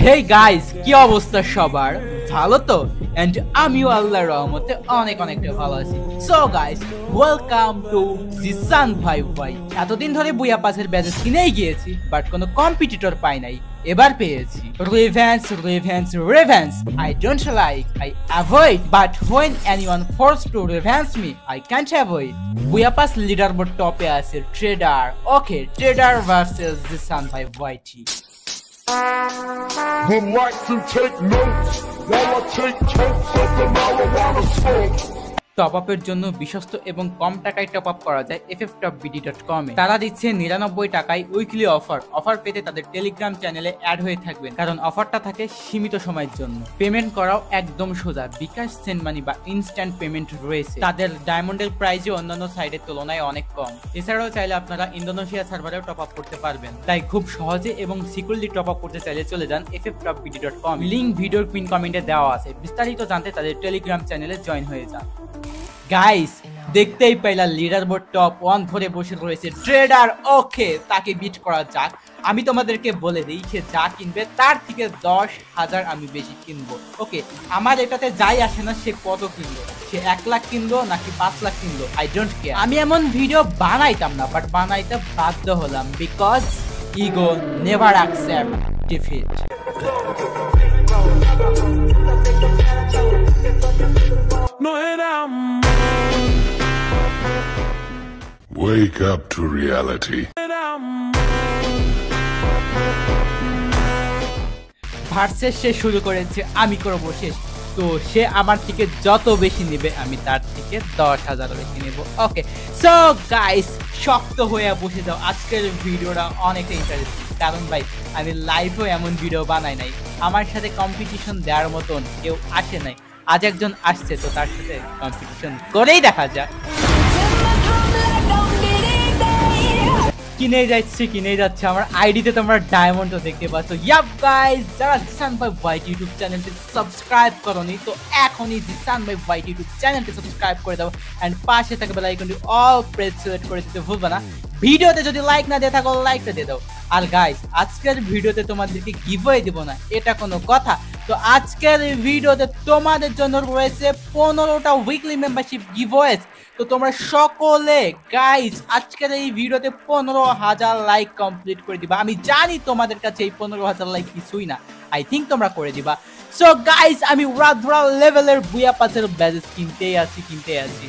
Hey guys, কি অবস্থা সবার? ভালো তো? এন্ড আমিও আল্লাহর রহমতে অনেকটা ভালো আছি। So guys, welcome to Jisan ভাই ভাই। এতদিন ধরে বুয়া পাসের ব্যাচেস কিনেই গিয়েছি, বাট কোনো কম্পিটিটর পাই নাই। এবার পেয়েছি। Revenge. I don't like, I avoid, but when anyone forced to revenge me, I can't avoid. বুয়া পাস লিডারবোর্ড টপে আছে ট্রেডার। ওকে, ট্রেডার ভার্সেস জিসান ভাই ভাইটি। Would like to take notes while I take totes of the marijuana smoke. Top আপের জন্য বিশ্বস্ত এবং কম টাকায় টপ আপ করা যায় ffTopBD.com এ। তারা দিচ্ছে 99 টাকায় উইকলি অফার পেতে তাদের টেলিগ্রাম চ্যানেলে অ্যাড হয়ে থাকবেন, কারণ অফারটা থাকে সীমিত সময়ের জন্য। পেমেন্ট করাও একদম সোজা, বিকাশ, সেন্ড মানি বা ইনস্ট্যান্ট পেমেন্ট রয়েছে। তাদের ডায়মন্ডের প্রাইসও অন্যান্য সাইটের তুলনায় অনেক কম। এছাড়াও চাইলে আপনারা ইন্দোনেশিয়া সার্ভারেও টপ আপ করতে পারবেন। তাই খুব সহজে এবং সিকিউরলি টপ আপ করতে চাইলে চলে যান ffTopBD.com। লিংক ভিডিওর পিন কমেন্টে দেওয়া আছে। বিস্তারিত জানতে তাদের টেলিগ্রাম চ্যানেলে জয়েন হয়ে যান। গাইস, দেখতেই পাইলা লিডার বোর্ড টপ 1 ধরে বসে রয়েছে ট্রেডার। ওকে, তাকে বিট করা যাক। আমি তোমাদেরকে বলে দিই, সে যা কিনবে তার থেকে 10,000 আমি বেশি কিনবো। ওকে, আমার এটাতে যাই আসে না সে কত কিনলো, সে 1 লাখ কিনলো নাকি 5 লাখ কিনলো, আই ডোন্ট কেয়ার। আমি এমন ভিডিও বানাইতাম না, বাট বানাইতে বাধ্য হলাম, because ego never accept defeat. No era Wake up to reality. Versus সে শুরু করেছে, আমি করবো শেষ। তো সে আমার থেকে যত বেশি নেবে আমি তার থেকে 10,000 বেশি নেব। ওকে, সো গাইস, শক্ত হয়ে বসে যাও। আজকের ভিডিওটা অনেকটা ইন্টারেস্টিং, কারণ ভাই আমি লাইভেও এমন ভিডিও বানাই নাই। আমার সাথে কম্পিটিশন দেওয়ার মতন কেউ আসে নাই। আজ একজন আসছে, তো তার সাথে কম্পিটিশন করেই দেখা যাক। কিনে যাচ্ছে আমার আইডিতে তোমরা ডায়মন্ডও দেখতে পাচ্ছ। ইয়াপ গাইস, যারা জিসান ভাই ভাইটি ইউটিউব চ্যানেলটি সাবস্ক্রাইব করোনি, তো এখনই জিসান ভাই ভাইটি ইউটিউব চ্যানেলটি সাবস্ক্রাইব করে দাও এন্ড পাশে থাকা বেল আইকনটি অল প্রেস সিলেক্ট করে দিতে ভুলবা না। ভিডিওতে যদি লাইক না দিয়ে থাকো, লাইকটা দিয়ে দাও। আর গাইস, আজকের ভিডিওতে তোমাদেরকে গিভওয়ে দেব না, এটা কোনো কথা? তো আজকের এই ভিডিওতে তোমাদের জন্য রয়েছে 15টা উইকলি মেম্বারশিপ গিভওয়েজ। তো তোমরা সকলে গাইস আজকের এই ভিডিওতে 15,000 লাইক কমপ্লিট করে দিবা। আমি জানি তোমাদের কাছে এই 15,000 লাইক কিছুই না, আই থিঙ্ক তোমরা করে দিবা। সো গাইস, আমি রাতভরা লেভেলের বুয়া পাসের ব্যাজেস কিনতেই আছি।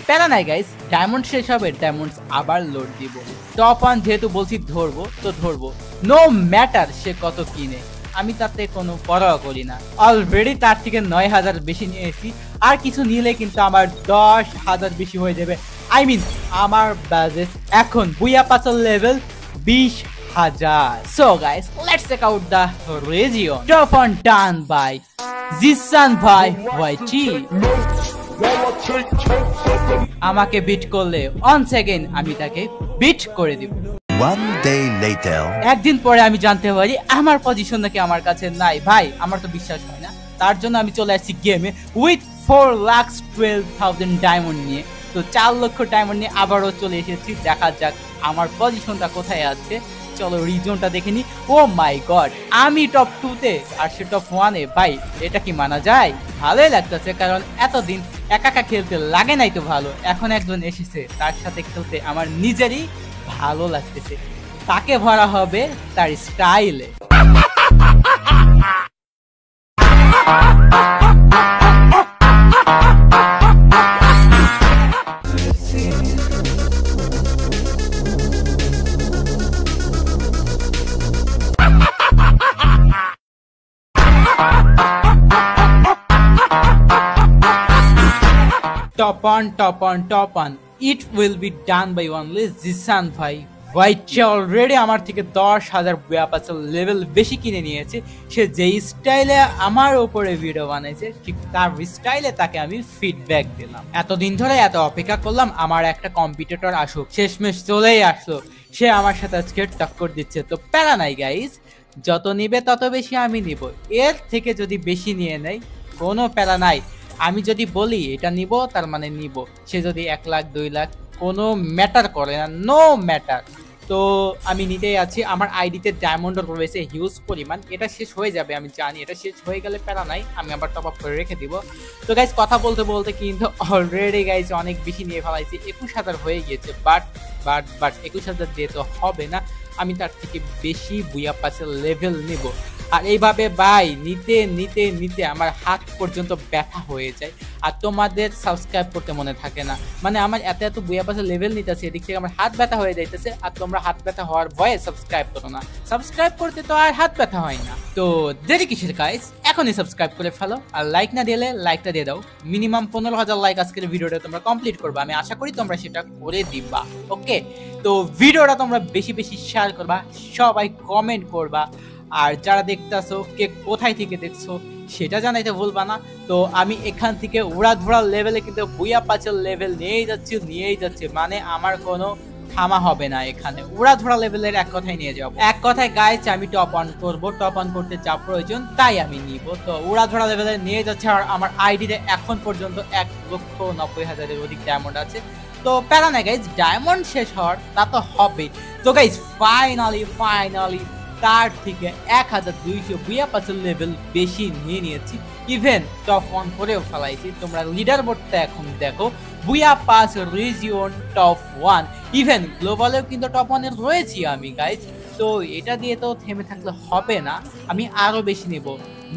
প্যারা নাই গাইস, ডায়মন্ড শেষ হবে, ডায়মন্ডস আবার লোড দিব। টপ 1 যেহেতু বলছি ধরবো, তো ধরবো, নো ম্যাটার সে কত কিনে, আমি তাতে কোনো পরোয়া করি না। অলরেডি তার থেকে 9,000 বেশি নিয়েছি, আর কিছু নিলে কিন্তু আমার 10,000 বেশি হয়ে যাবে। আই মিন আমার বাজেট এখন বুয়া পাসের level 20,000। So guys, let's check out the region. Top 1 done by Jisan ভাই ভাইটি। আমাকে বিট করলে অন সেকেন্ড আমি তাকে বিট করে দিব। One day later. একদিন পরে আমি জানতে পারি আমার পজিশন নাকি আমার কাছে নাই। ভাই, আমার তো বিশ্বাস হয় না। তার জন্য আমি চলে আসছি গেমে উইথ 4,12,000 ডায়মন্ড নিয়ে। তো 4 লক্ষ ডায়মন্ড নিয়ে আবারও চলে এসেছি। দেখা যাক আমার পজিশনটা কোথায় আছে। চলো রিজনটা দেখে নি। ও মাই গড, আমি টপ 2-তে আর সে টপ 1-এ। ভাই, এটা কি মানা যায়? ভালোই লাগতেছে, কারণ এতদিন একা খেলতে লাগে নাই তো ভালো। এখন একজন এসেছে, তার সাথে খেলতে আমার নিজেরই ভালো লাগতেছে। তাকে ভরা হবে তার স্টাইলে। Top on. It will be done by only Jisan ভাই ভাইটি। অলরেডি আমার থেকে 10,000 বুয়া পাসের লেভেল বেশি কিনে নিয়েছে। সে যেই স্টাইলে আমার উপরে ভিডিও বানাইছে, ঠিক তার স্টাইলে তাকে আমি ফিডব্যাক দিলাম। এতদিন ধরে এত অপেক্ষা করলাম আমার একটা কম্পিটিটর আসুক, শেষমেশ চলেই আসলো। সে আমার সাথে আজকে টক্কর দিচ্ছে। তো প্যারা নাই গাইস, যত নিবে তত বেশি আমি নিব। এর থেকে যদি বেশি নিয়ে নেই, কোনো প্যারা নাই। আমি যদি বলি এটা নিব, তার মানে নিব। সে যদি 1 লাখ 2 লাখ কোনো ম্যাটার করে না, নো ম্যাটার। তো আমি নিতেই আছি। আমার আইডিতে ডায়মন্ড রয়েছে হিউজ পরিমাণ, এটা শেষ হয়ে যাবে আমি জানি, এটা শেষ হয়ে গেলে প্যারা নাই, আমি আবার টপ আপ করে রেখে দিব। তো গাইজ কথা বলতে বলতে কিন্তু অলরেডি গাইজ অনেক বেশি নিয়ে ফেলাইছি, 21,000 হয়ে গিয়েছে। বাট 21,000 দিয়ে তো হবে না, আমি তার থেকে বেশি বুয়া পাসের লেভেল নিব। আর এইভাবে ভাই নিতে নিতে নিতে আমার হাত পর্যন্ত ব্যথা হয়ে যায়, আর তোমাদের সাবস্ক্রাইব করতে মনে থাকে না। মানে আমার এত বুয়া পাসের লেভেল নিতেছে, এদিক থেকে আমার হাত ব্যথা হয়ে যাইতেছে, আর তোমরা হাত ব্যথা হওয়ার ভয়ে সাবস্ক্রাইব করো না। সাবস্ক্রাইব করতে তো আর হাত ব্যথা হয় না, তো দেরি কিসের গাইস, এখনই সাবস্ক্রাইব করে ফেলো। আর লাইক না দিলে লাইকটা দিয়ে দাও, মিনিমাম 15,000 লাইক আজকের ভিডিওটা তোমরা কমপ্লিট করবা, আমি আশা করি তোমরা সেটা করে দিবা। ওকে, তো ভিডিওটা তোমরা বেশি বেশি শেয়ার করবা, সবাই কমেন্ট করবা, আর যারা দেখতেছো কে কোথায় থেকে দেখছো সেটা জানাইতে ভুলবা না। তো আমি এখান থেকে উড়াধুরা লেভেলে কিন্তু বুয়া পাচের লেভেল নিয়েই যাচ্ছি, মানে আমার কোনো থামা হবে না, এখানে উড়াধুরা লেভেলের এক কথায় নিয়ে যাবো। এক কথায় গাইজ আমি টপ অন করবো, টপ অন করতে যা প্রয়োজন তাই আমি নিব। তো উড়াধুরা লেভেলে নিয়ে যাচ্ছে, আর আমার আইডিতে এখন পর্যন্ত 1,90,000-এর অধিক ডায়মন্ড আছে। তো প্যারা না গাইজ, ডায়মন্ড শেষ হওয়ার তা তো হবে। তো গাইজ ফাইনালি তার থেকে 1,200 বুয়া পাসের লেভেল বেশি নিয়ে নিয়েছি, ইভেন টপ অন করেও ফেলাইছি। তোমরা লিডার বোর্ডটা এখন দেখো, booyah pass region top 1, even গ্লোবালেও কিন্তু টপ 1 রয়েছি আমি গাইজ। তো এটা দিয়ে তো থেমে থাকলে হবে না, আমি আরো বেশি নেব।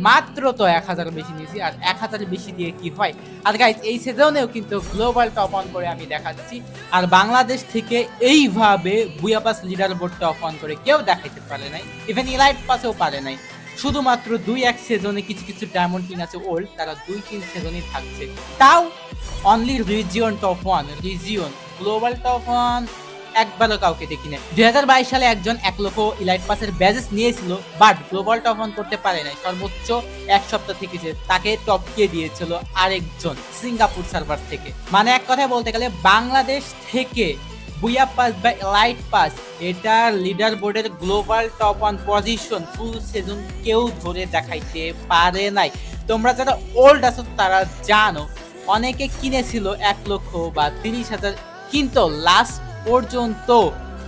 মাত্র তো 1,000 বেশি নিয়েছি, আর 1,000 বেশি দিয়ে কি হয়। আর গাইজ এই সিজনেও কিন্তু গ্লোবাল টপ অন করে আমি দেখাচ্ছি, আর বাংলাদেশ থেকে এইভাবে বুয়া pass leader board top on করে কেউ দেখাইতে পারে নাই, ইভেন ইলাইট পাসেও পারে নাই। শুধুমাত্র 2-1 সিজনে কিছু ডায়মন্ড কিং আছে ওল্ড, তারা 2-3 সিজনই থাকছে, তাও only region top 1, region global top 1 একবারও কাউকে দেখি না। 2022 সালে একজন 1 লক্ষ ইলাইট পাসের ব্যাজেস নিয়েছিল, বাট গ্লোবাল টপ অন করতে পারে নাই, সর্বোচ্চ 1 সপ্তাহ থেকেছে, তাকে টপ কে দিয়েছিল আরেকজন সিঙ্গাপুর সার্ভার থেকে। মানে এক কথায় বলতে গেলে বাংলাদেশ থেকে বুয়া পাস বা ইলাইট পাস এটার লিডার বোর্ডের গ্লোবাল টপ 1 পজিশন ফুল সিজন কেউ ধরে দেখাইতে পারে নাই। তোমরা যারা ওল্ড আছো তারা জানো, অনেকে কিনেছিল 1 লক্ষ বা 30,000, কিন্তু লাস্ট পর্যন্ত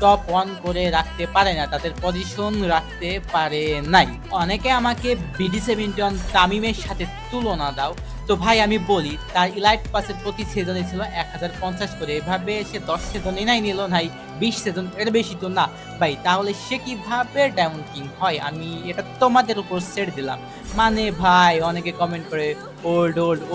টপ 1 করে রাখতে পারে না, তাদের পজিশন রাখতে পারে নাই। অনেকে আমাকে BD71 তামিমের সাথে তুলনা দাও, তো ভাই আমি বলি তার ইলাইট পাসের প্রতি সিজনে ছিল 1,050 করে, এভাবে সে 10 সিজনে নাই নিল নাই 20 সিজন, এর বেশি তো না ভাই, তাহলে সে কিভাবে ডায়মন্ড কিং হয়? আমি এটা তোমাদের উপর ছেড়ে দিলাম। মানে ভাই অনেকে কমেন্ট করে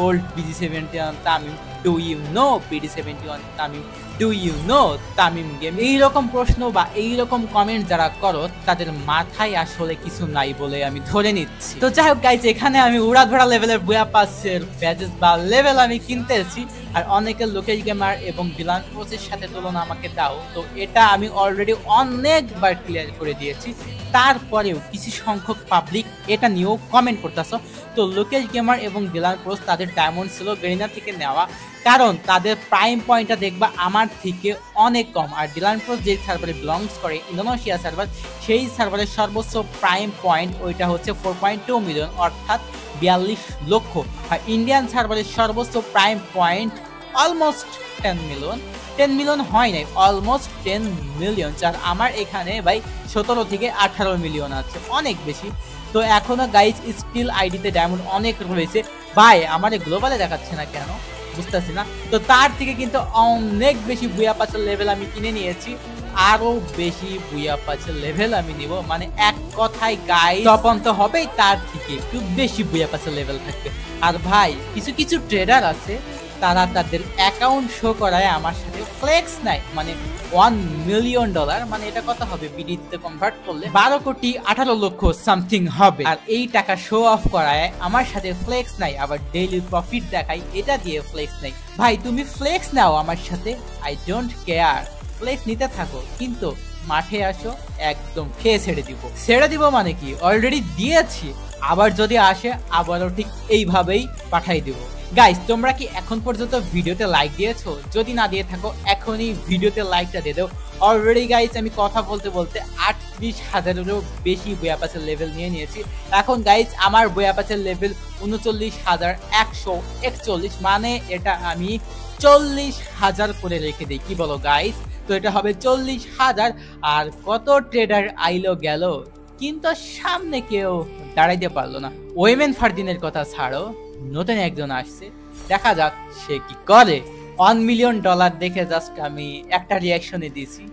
old BD71 Tamim, do you know BD71 Tamim, do you know Tamim game? এইরকম প্রশ্ন বা এইরকম কমেন্ট যারা করো তাদের মাথায় আসলে কিছু নাই বলে আমি ধরে নিচ্ছি। তো যাই হোক গাইজ, এখানে আমি উড়াধরা লেভেলের বুয়া পাসের ব্যাজেস বা লেভেল আমি কিনতেছি, আর অনেকের লোকেশ গেমার এবং ডিলান প্রোসের সাথে তুলনা আমাকে দাও, তো এটা আমি অলরেডি অনেকবার ক্লিয়ার করে দিয়েছি। তারপরেও কিছু সংখ্যক পাবলিক এটা নিয়েও কমেন্ট করতেছো। তো লোকেশ গেমার এবং ডিলান প্রোস তাদের ডায়মন্ড ছিল গেরিনা থেকে নেওয়া, কারণ তাদের প্রাইম পয়েন্টটা দেখবা আমার থেকে অনেক কম। আর ডিলান প্রোস যে সার্ভারে বিলংস করে, ইন্দোনেশিয়া সার্ভার, সেই সার্ভারের সর্বোচ্চ প্রাইম পয়েন্ট ওইটা হচ্ছে 4.2 মিলিয়ন, অর্থাৎ 42 লক্ষ। আর ইন্ডিয়ান সার্ভারের সর্বোচ্চ প্রাইম পয়েন্ট অলমোস্ট 10 মিলিয়ন হয় নাই, অলমোস্ট 10 মিলিয়ন, যার আমার এখানে ভাই 17 থেকে 18 মিলিয়ন আছে, অনেক বেশি। তো এখনো গাইজ স্টিল আইডিতে ডায়মন্ড অনেক রয়েছে ভাই, আমার গ্লোবালে দেখাচ্ছে না কেন বুঝতেছি না। তো তার থেকে কিন্তু অনেক বেশি বুয়া পাসের লেভেল আমি কিনে নিয়েছি, আরো বেশি বুয়া পাসের লেভেল আমি নিব। মানে এক কথায় গাইজ তপন তো হবেই, তার থেকে একটু বেশি বুয়া পাসের লেভেল থাকবে। আর ভাই কিছু ট্রেডার আছে, তারা তাদের অ্যাকাউন্ট শো করায় আমার সাথে ফ্লেক্স নাই, মানে $1 মিলিয়ন, মানে এটা কত হবে বিডিতে কনভার্ট করলে 12,18,00,000 সামথিং হবে। আর এই টাকা শো অফ করায় আমার সাথে ফ্লেক্স নাই, আবার ডেইলি প্রফিট দেখাই, এটা দিয়ে ফ্লেক্স নাই। ভাই তুমি ফ্লেক্স নাও আমার সাথে, আই ডোন্ট কেয়ার, ফ্লেক্স নিতে থাকো, কিন্তু মাঠে আসো একদম খেয়ে ছেড়ে দিব মানে কি অলরেডি দিয়েছি, আবার যদি আসে আবারও ঠিক এইভাবেই পাঠাই দিব। গাইস তোমরা কি এখন পর্যন্ত ভিডিওতে লাইক দিয়েছো? যদি না দিয়ে থাকো এখনই ভিডিওতে লাইকটা দিয়ে দাও। অলরেডি গাইস আমি কথা বলতে 38,000-এরও বেশি বুয়া পাসের লেভেল নিয়ে নিয়েছি। এখন গাইস আমার বুয়া পাসের লেভেল 39,141, মানে এটা আমি 40,000 করে রেখে দিই, কি বলো গাইস? তো এটা হবে 40,000। আর কত ট্রেডার আইলো গেল, কিন্তু সামনে কেউ দাঁড়াইতে পারলো না। ওয়েমেন ফারদিনের কথা ছাড়ো, নতুন একজন আসছে, দেখা যাক সে কি করে। $1 মিলিয়ন দেখে জাস্ট আমি একটা রিয়াকশনে দিয়েছি,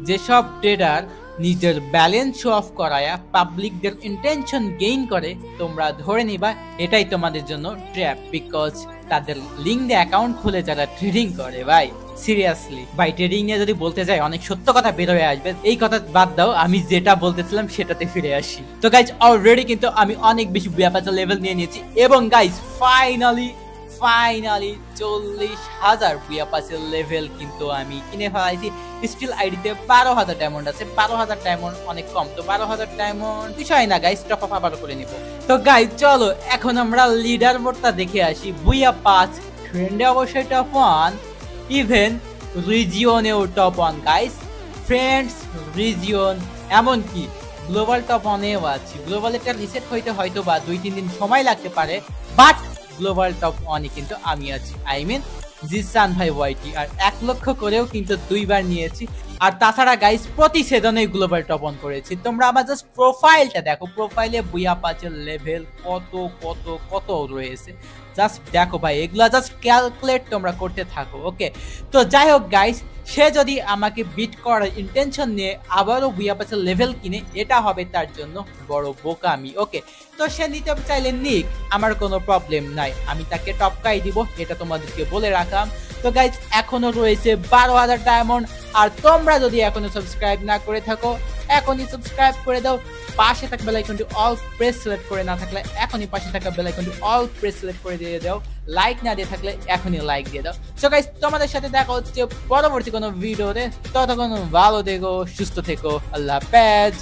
যেসব ট্রেডার নিজের ব্যালেন্স শো অফ করায়া পাবলিকদের ইন্টেনশন গেইন করে, তোমরা ধরে নিবা এটাই তোমাদের জন্য ট্র্যাপ, বিকজ তাদের লিঙ্ক দিয়ে অ্যাকাউন্ট খুলে যারা ট্রেডিং করে ভাই, সিরিয়াসলি ভাই ট্রেডিং নিয়ে যদি বলতে যাই অনেক সত্য কথা বের হয়ে আসবে। এই কথা বাদ দাও, আমি যেটা বলতেছিলাম সেটাতে ফিরে আসি। তো গাইজ অলরেডি কিন্তু আমি অনেক বেশি বুয়াপাচা লেভেল নিয়ে নিয়েছি, এবং গাইজ ফাইনালি 40,000 বুয়াপাচা লেভেল কিন্তু আমি কিনে ফেলাইছি। স্টিল আইডিতে 12,000 ডায়মন্ড আছে। 12,000 ডায়মন্ড অনেক কম, তো 12,000 ডায়মন্ড বিষয় না গাইজ, টপ আপ আবার করে নিব। তো গাইজ চলো এখন আমরা লিডার বোর্ডটা দেখে আসি। বুয়া5 ট্রেন্ডে অবশ্যই টপ 1, ইভেন রিজিয়নেও টপ 1 গাইস, ফ্রেন্ডস রিজিয়ন, এমনকি গ্লোবাল টপ 1এও আছি। গ্লোবাল এটা রিসেট হইতে হয়তো বা 2-3 দিন সময় লাগতে পারে, বাট গ্লোবাল টপ 1এ কিন্তু আমি আছি, আই মিন জিসান ভাই ওয়াইটি। আর 1 লক্ষ করেও কিন্তু 2 বার নিয়েছি। আর তাছাড়া গাইস প্রতি সিজনে গ্লোবাল টপ 1 করেছি। তোমরা আমার জাস্ট প্রোফাইলটা দেখো, প্রোফাইলে বুয়া5 লেভেল কত কত কত রয়েছে, জাস্ট দেখো ভাই, এগুলা জাস্ট ক্যালকুলেট তোমরা করতে থাকো। ওকে, তো যাই হোক গাইস, সে যদি আমাকে বিট করার ইন্টেনশন নিয়ে আবারও বুয়া5 লেভেল কিনে, এটা হবে তার জন্য বড় বোকামি। ওকে, তো সে নিতে চাইলে নিক, আমার কোনো প্রবলেম নাই, আমি তাকে টপকাই দিব, এটা তোমাদেরকে বলে রাখলাম। তো গাইস এখনো রয়েছে 12,000 ডায়মন্ড। আর তোমরা যদি এখনো সাবস্ক্রাইব না করে থাকো, এখনই সাবস্ক্রাইব করে দাও। পাশে থাকা বেল আইকনটি অল প্রেস সিলেক্ট করে না থাকলে এখনই পাশে থাকা বেল আইকনটি অল প্রেস সিলেক্ট করে দিয়ে দাও। লাইক না দিয়ে থাকলে এখনই লাইক দিয়ে দাও। সো গাইস তোমাদের সাথে দেখা হচ্ছে পরবর্তী কোনো ভিডিওতে, ততক্ষণ ভালো থেকো, সুস্থ থেকো, আল্লাহ হাফেজ।